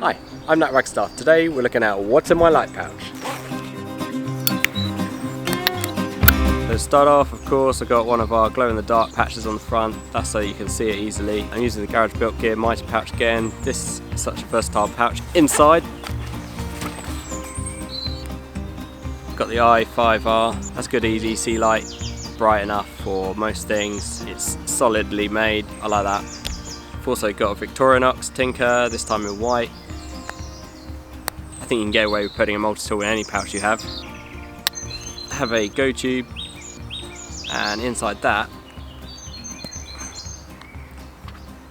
Hi, I'm Nat Ragstar. Today we're looking at what's in my light pouch. So to start off, of course, I've got one of our glow-in-the-dark patches on the front. That's so you can see it easily. I'm using the Garage Built Gear Mighty pouch again. This is such a versatile pouch. Inside, got the i5R. That's good EDC light, bright enough for most things. It's solidly made. I like that. I've also got a Victorinox Tinker, this time in white. I think you can get away with putting a multi-tool in any pouch you have. I have a Go tube, and inside that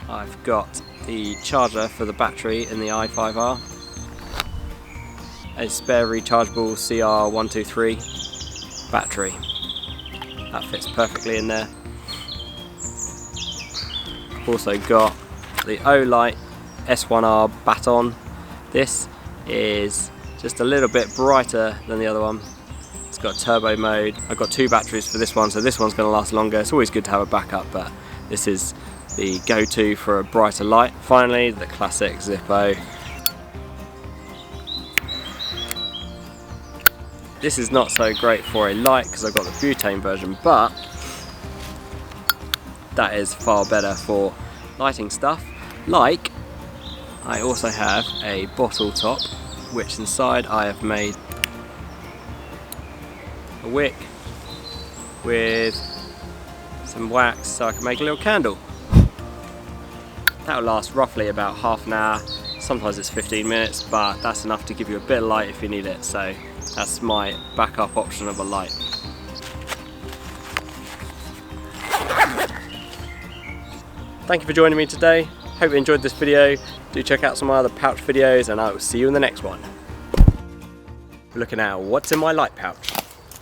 I've got the charger for the battery in the i5R, a spare rechargeable CR123 battery. That fits perfectly in there. I've also got the Olight S1R baton. This is just a little bit brighter than the other one. It's got turbo mode. I've got two batteries for this one, so this one's going to last longer. It's always good to have a backup, but this is the go-to for a brighter light. Finally, the classic Zippo. This is not so great for a light because I've got the butane version, but that is far better for lighting stuff. Like, I also have a bottle top, which inside I have made a wick with some wax so I can make a little candle. That will last roughly about half an hour. Sometimes it's 15 minutes, but that's enough to give you a bit of light if you need it. So that's my backup option of a light. Thank you for joining me today. Hope you enjoyed this video. Do check out some of my other pouch videos, and I will see you in the next one. We're looking at what's in my light pouch.